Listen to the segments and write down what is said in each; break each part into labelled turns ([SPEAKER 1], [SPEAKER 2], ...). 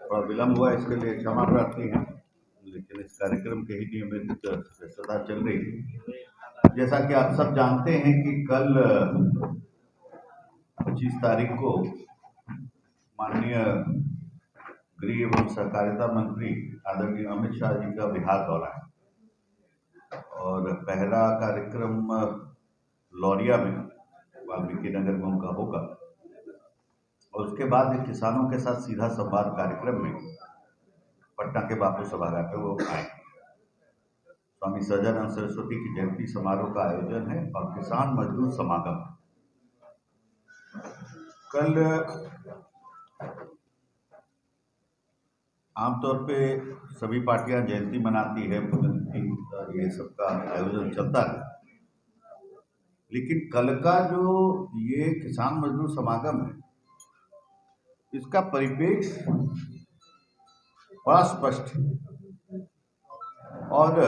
[SPEAKER 1] थोड़ा विलम्ब हुआ, इसके लिए क्षमा प्रार्थी हैं, लेकिन इस कार्यक्रम की ही नियमित व्यस्तता चल रही है। जैसा कि आप सब जानते हैं कि कल 25 तारीख को माननीय गृह एवं सहकारिता मंत्री आदरणीय अमित शाह जी का बिहार दौरा है और पहला कार्यक्रम लौरिया में वाल्मीकि नगर में उनका होगा और उसके बाद किसानों के साथ सीधा संवाद कार्यक्रम में पटना के बापू सभागार पे वो आएंगे। स्वामी सज्जनानंद सरस्वती की जयंती समारोह का आयोजन है और किसान मजदूर समागम। कल आमतौर पे सभी पार्टियां जयंती मनाती है, पुण्यतिथि ये सबका आयोजन चलता है, लेकिन कल का जो ये किसान मजदूर समागम है, इसका परिप्रेक्ष्य बड़ा स्पष्ट है और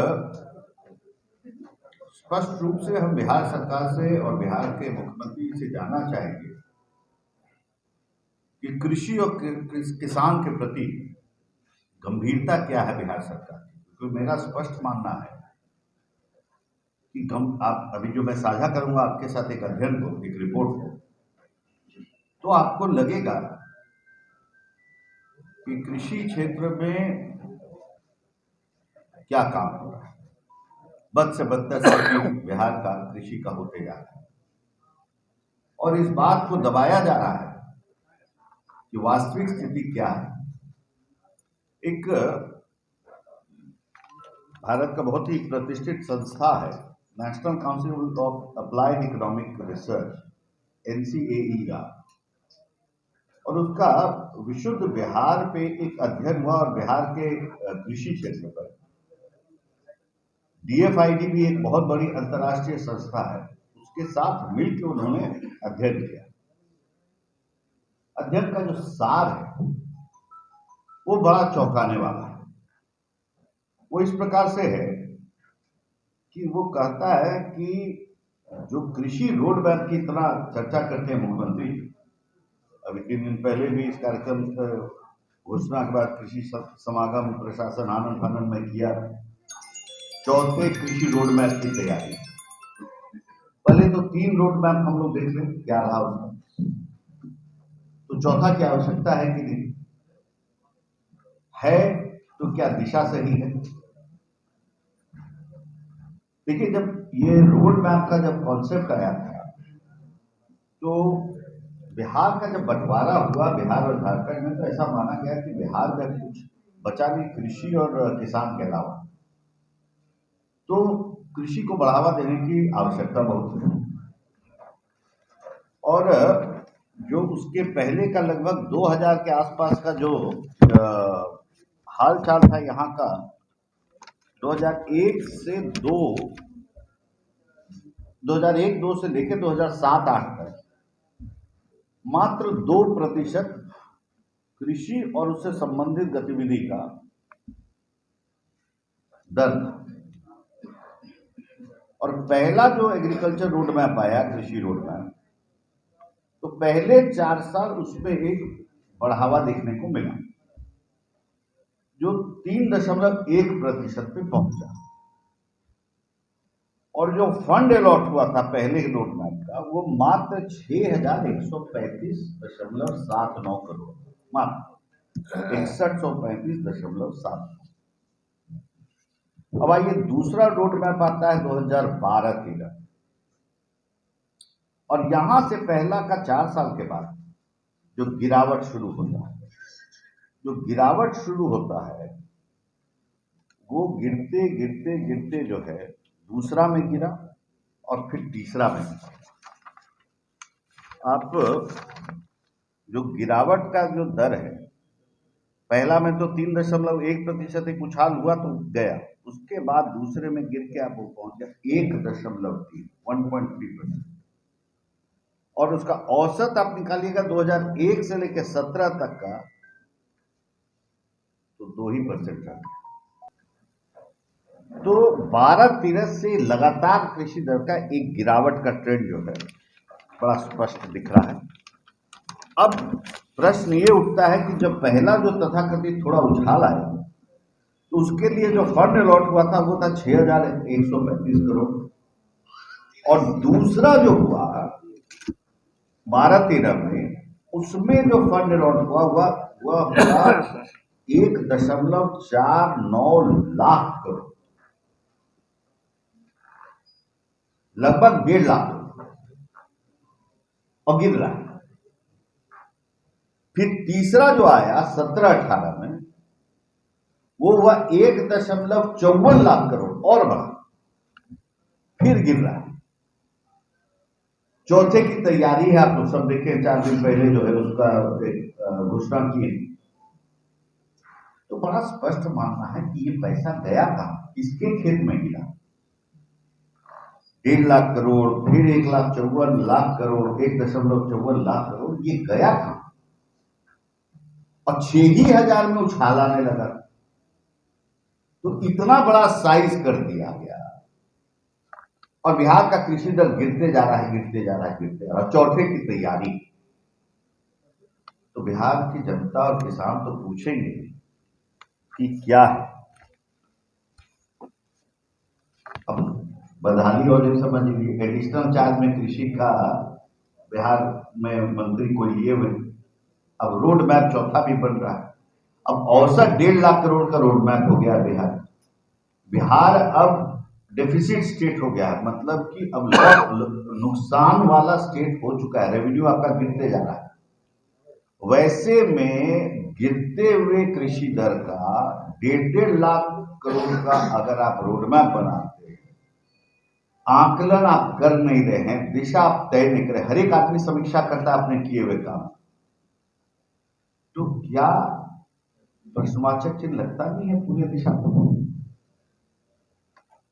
[SPEAKER 1] स्पष्ट रूप से हम बिहार सरकार से और बिहार के मुख्यमंत्री से जानना चाहेंगे कि कृषि और किसान के प्रति गंभीरता क्या है बिहार सरकार की। क्योंकि मेरा स्पष्ट मानना है कि आप अभी जो मैं साझा करूंगा आपके साथ एक अध्ययन को, एक रिपोर्ट को, तो आपको लगेगा कि कृषि क्षेत्र में क्या काम हो रहा है। बद से बदतर स्थिति बिहार का कृषि का होते जा रहा है और इस बात को दबाया जा रहा है कि वास्तविक स्थिति क्या है। एक भारत का बहुत ही प्रतिष्ठित संस्था है national council of applied economic research, NCAER, और उसका विशुद्ध बिहार पे एक अध्ययन हुआ और बिहार के कृषि क्षेत्र पर DFID भी एक बहुत बड़ी अंतर्राष्ट्रीय संस्था है, उसके साथ मिलकर उन्होंने अध्ययन किया। अध्ययन का जो सार है वो बड़ा चौंकाने वाला है। वो इस प्रकार से है कि वो कहता है कि जो कृषि रोड मैप की इतना चर्चा करते हैं मुख्यमंत्री, अभी 3 दिन पहले भी इस कार्यक्रम घोषणा के बाद कृषि समागम प्रशासन आनंद फानंद में किया, चौथे कृषि रोड मैप की तैयारी। पहले तो 3 रोड मैप हम लोग देख लें क्या रहा उसका, तो चौथा की आवश्यकता है कि नहीं है, तो क्या दिशा सही है। देखिए, जब ये रोड मैप का जब कॉन्सेप्ट आया था तो बिहार का जब बंटवारा हुआ बिहार और झारखंड में, तो ऐसा माना गया कि बिहार में कुछ बचा नहीं कृषि और किसान के अलावा, तो कृषि को बढ़ावा देने की आवश्यकता बहुत है। और जो उसके पहले का लगभग 2000 के आसपास का जो हाल चाल था यहाँ का, 2001 से 2001-2 से लेकर 2007-8 तक मात्र 2% कृषि और उससे संबंधित गतिविधि का दर था। और पहला जो एग्रीकल्चर रोड मैप आया, कृषि रोड मैप, तो पहले 4 साल उसमें एक बढ़ावा देखने को मिला जो 3.1% पे पहुंचा। और जो फंड अलॉट हुआ था पहले रोड मैप का, वो मात्र 6135.79 करोड़, मात्र 6135.79। अब आइए दूसरा रोड मैप आता है 2012-13, और यहां से पहला का 4 साल के बाद जो गिरावट शुरू होता है, वो गिरते गिरते गिरते जो है दूसरा में गिरा और फिर तीसरा में गिरा। आप जो गिरावट का जो दर है, पहला में तो 3.1% एक उछाल हुआ तो गया, उसके बाद दूसरे में गिर के आप वो पहुंच गया 1.3%, और उसका औसत आप निकालिएगा 2001 से लेकर 17 तक का, तो 2% था। तो 12-13 से लगातार कृषि दर का एक गिरावट का ट्रेंड जो है बड़ा स्पष्ट दिख रहा है। अब प्रश्न ये उठता है कि जब पहला जो तथाकथित थोड़ा उछाल आया तो उसके लिए जो फंड अलॉट हुआ था वो था 6,135 करोड़, और दूसरा जो हुआ 12-13 में उसमें जो फंड अलॉट हुआ वह हुआ 1.49 लाख करोड़, लगभग 1.5 लाख, और गिर रहा है। फिर तीसरा जो आया 17-18 में वो हुआ 1.54 लाख करोड़, और बढ़ा, फिर गिर रहा है। चौथे की तैयारी है, आप लोग सब देखें, 4 दिन पहले जो है उसका घोषणा की है। तो बड़ा स्पष्ट मानना है कि ये पैसा गया कहां, किसके खेत में गिरा। 1.5 लाख करोड़, फिर 1,54,00,000 करोड़, 1.54 लाख करोड़, ये गया कहां, और 6,000 में उछाल आने लगा। तो इतना बड़ा साइज कर दिया गया, और बिहार का कृषि दर गिरते जा रहा है, गिरते जा रहा है, गिरते जा रहा है। चौथे की तैयारी। तो बिहार की जनता और किसान तो पूछेंगे कि क्या है। अब बदहाली और ये समझ लीजिए, एडिशनल चार्ज में कृषि का बिहार में मंत्री को लिए हुए, अब रोड मैप चौथा भी बन रहा है। अब औसत 1.5 लाख करोड़ का रोड मैप हो गया बिहार। बिहार अब डेफिसिट स्टेट हो गया है, मतलब कि अब नुकसान वाला स्टेट हो चुका है, रेवेन्यू आपका गिरते जा रहा है। वैसे में गिरते हुए कृषि दर का 1.5 लाख करोड़ का अगर आप रोड मैप बनाते हैं, आकलन आप कर नहीं रहे हैं, दिशा आप तय नहीं कर रहे, हर एक आदमी समीक्षा करता है अपने किए हुए काम, तो क्या प्रश्नवाचक चिन्ह लगता नहीं है पूरी दिशा को।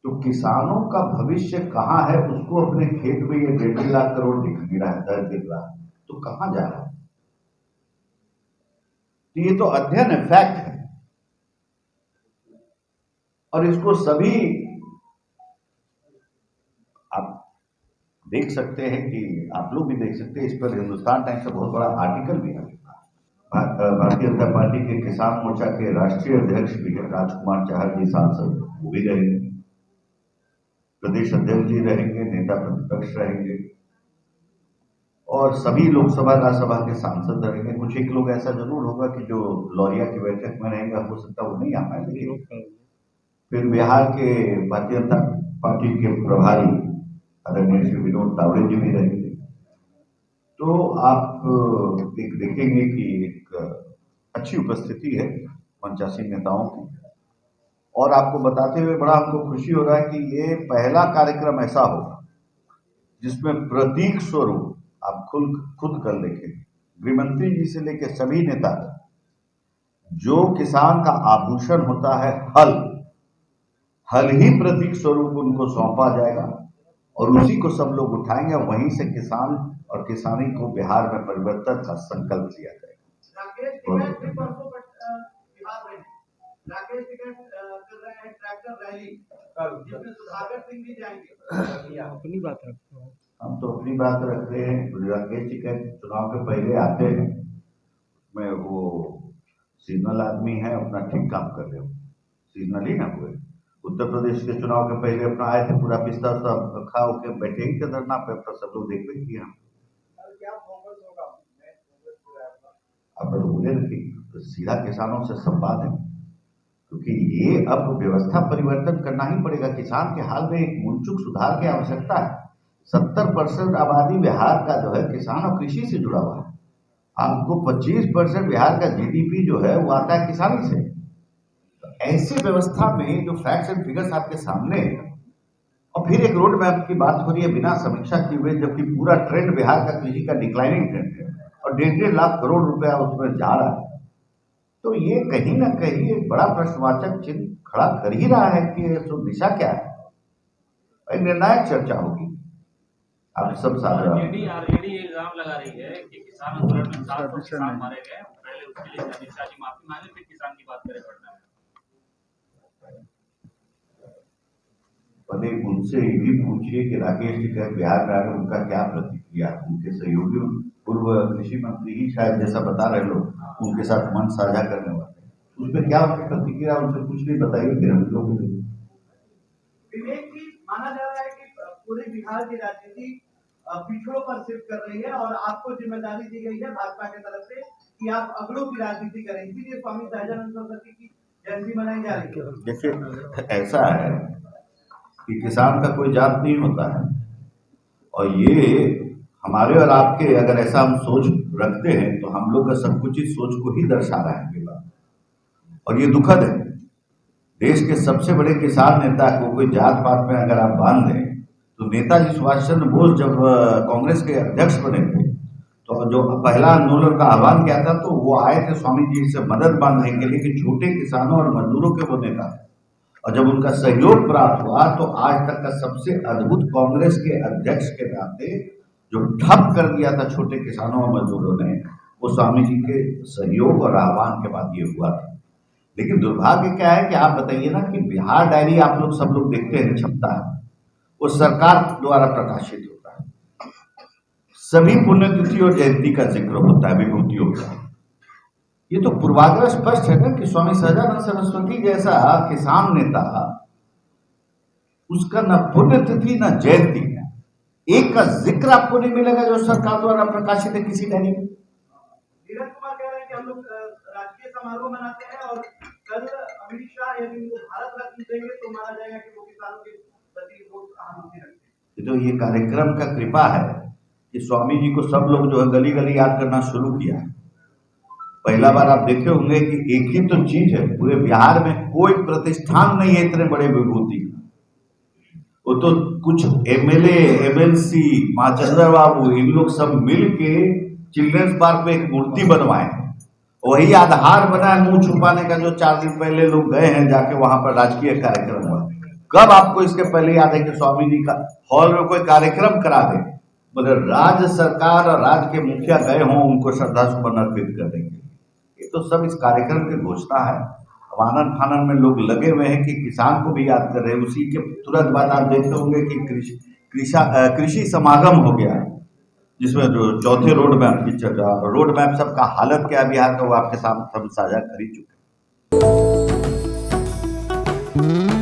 [SPEAKER 1] तो किसानों का भविष्य कहां है, उसको अपने खेत में ये 1.5 लाख करोड़ दिख नहीं रहा है, दर गिर रहा है, तो कहां जा रहा है। तो ये तो अध्ययन है, फैक्ट है, और इसको सभी आप देख सकते हैं कि आप लोग भी देख सकते हैं। इस पर हिंदुस्तान टाइम्स का बहुत बड़ा आर्टिकल भी है। भारतीय जनता पार्टी के किसान मोर्चा के राष्ट्रीय अध्यक्ष भी है राजकुमार चाहर जी, सांसद, वो भी रहेंगे, प्रदेश अध्यक्ष जी रहेंगे, नेता प्रतिपक्ष रहेंगे, और सभी लोकसभा राज्यसभा के सांसद रहेंगे। कुछ एक लोग ऐसा जरूर होगा कि जो लौरिया की बैठक में रहेंगे, हो सकता है वो नहीं आ पाए, लेकिन फिर बिहार के भारतीय जनता पार्टी के प्रभारी आदरणीय श्री विनोद तावड़े जी भी रहेंगे। तो आप एक देखेंगे कि एक अच्छी उपस्थिति है 85 नेताओं की, और आपको बताते हुए बड़ा हमको खुशी हो रहा है कि ये पहला कार्यक्रम ऐसा होगा जिसमें प्रतीक स्वरूप आप खुद कर देखें, गृहमंत्री जी से लेकर सभी नेता, जो किसान का आभूषण होता है हल ही प्रतीक स्वरूप उनको सौंपा जाएगा, और उसी को सब लोग उठाएंगे, और वहीं से किसान और किसानी को बिहार में परिवर्तन का संकल्प लिया जाएगा। राकेश टिकैत कर रहे हैं ट्रैक्टर रैली, जिसमें सुधाकर सिंह भी जाएंगे। अपनी बात रखते हैं, हम तो अपनी बात रखते हैं। राकेश टिकैत चुनाव के पहले आते हैं, मैं वो सीजनल आदमी है, अपना ठीक काम कर रहे हो, सीजनल ही ना हुए। उत्तर प्रदेश के चुनाव के पहले अपना आए थे, पूरा पिस्ता सब खा के बैठे ही थे धरना पे, अपना सब लोग देख रहे किया। अब बोले कि सीधा किसानों से संवाद है, क्योंकि ये अब व्यवस्था परिवर्तन करना ही पड़ेगा। किसान के हाल में एक मूलचूक सुधार की आवश्यकता है। 70% आबादी बिहार का जो है किसान और कृषि से जुड़ा हुआ है। आपको 25% बिहार का जीडीपी जो है वो आता है किसानी से। तो ऐसी व्यवस्था में जो फैक्ट्स एंड फिगर्स आपके सामने है, और फिर एक रोड मैप की बात हो रही है बिना समीक्षा किए हुए, जबकि पूरा ट्रेंड बिहार का कृषि का डिक्लाइनिंग ट्रेंड है, और 1.5 लाख करोड़ रुपया उसमें जा रहा है। तो ये कहीं ना कहीं एक बड़ा प्रश्नवाचक चिन्ह खड़ा कर ही रहा है कि दिशा क्या है। निर्णायक चर्चा होगी। आप सब साथ इल्जाम लगा रही है कि किसान आंदोलन में 700 किसान मारे गए, पहले उसके लिए अमित शाह जी माफी मांगे, फिर किसान की बात करें पटना में। पहले उनसे ये भी पूछिए कि राकेश टिकैत बिहार में आकर उनका क्या प्रतिक्रिया, उनके सहयोगियों पूर्व कृषि मंत्री ही शायद जैसा बता रहे लोग उनके साथ मन साझा करने वाले हैं। उसमें क्या प्रतिक्रिया उनसे कुछ नहीं बताइए फिर हम लोग।
[SPEAKER 2] विवेक जी, माना जा रहा है कि पूरे बिहार की राजनीति पिछड़ों पर शिफ्ट कर रही है और आपको जिम्मेदारी दी गई है भाजपा की तरफ से कि आप अगड़ों की राजनीति करें, इसीलिए स्वामी सहजानंद सरस्वती की जयंती मनाई जा रही है।
[SPEAKER 1] देखिए, ऐसा है कि किसान का कोई जात नहीं होता है, और ये हमारे और आपके अगर ऐसा हम सोच रखते हैं तो हम लोग का संकुचित सोच को ही दर्शा रहा है ये बात, और ये दुखद है। देश के सबसे बड़े किसान नेता को कोई जात पात में अगर आप बांध दें, तो नेताजी सुभाष चंद्र बोस जब कांग्रेस के अध्यक्ष बने थे तो जो पहला आंदोलन का आह्वान किया था, तो वो आए थे स्वामी जी से मदद मांगने के लिए कि छोटे किसानों और मजदूरों के वो नेता थे, और जब उनका सहयोग प्राप्त हुआ तो आज तक का सबसे अद्भुत कांग्रेस के अध्यक्ष के नाते जो ठप कर दिया था छोटे किसानों और मजदूरों ने, वो स्वामी जी के सहयोग और आह्वान के बाद ये हुआ था। लेकिन दुर्भाग्य क्या है कि आप बताइए ना कि बिहार डायरी आप लोग सब लोग देखते हैं, छपता है, वो सरकार द्वारा प्रकाशित होता है, सभी पुण्यतिथि और जयंती का जिक्र होता है, विभूतियों का। ये तो पूर्वाग्रह स्पष्ट है ना कि स्वामी सहजानंद सरस्वती जैसा किसान नेता, उसका न पुण्यतिथि न जयंती, एक का जिक्र आपको नहीं मिलेगा जो सरकार द्वारा प्रकाशित है किसी डायरी में।
[SPEAKER 2] धीरज कुमार कह रहे हैं कि हम लोग राजकीय समारोह मनाते हैं और कल अमित शाह यदि वो भारत रत्न देंगे तो माना जाएगा कि वो किसानों के प्रति बहुत सहानुभूति रखते हैं।
[SPEAKER 1] तो ये कार्यक्रम का कृपा है कि स्वामी जी को सब लोग जो है गली गली याद करना शुरू किया है। पहला बार आप देखे होंगे कि एक ही तो चीज है, पूरे बिहार में कोई प्रतिष्ठान नहीं है इतने बड़े विभूति, वो तो कुछ एमएलए, एमएलसी, माँ चंद्र बाबू, इन लोग सब मिल के चिल्ड्रंस पार्क में एक मूर्ति बनवाए, वही आधार बना है मुंह छुपाने का, जो 4 दिन पहले लोग गए हैं जाके वहां पर राजकीय कार्यक्रम हुआ। कब आपको इसके पहले याद है कि स्वामी जी का हॉल में कोई कार्यक्रम करा दे, मतलब राज्य सरकार और राज्य के मुखिया गए हों उनको श्रद्धा सुमन अर्पित करने के लिए? ये तो सब इस कार्यक्रम की घोषणा है। अब आनंद फानन में लोग लगे हुए हैं कि किसान को भी याद कर रहे हैं। उसी के तुरंत बाद आप देखते होंगे कि कृषि समागम हो गया है, जिसमें जो चौथे रोड मैप की चर्चा, रोड मैप सबका हालत क्या है बिहार का, वो आपके साथ हम साझा कर ही चुके हैं।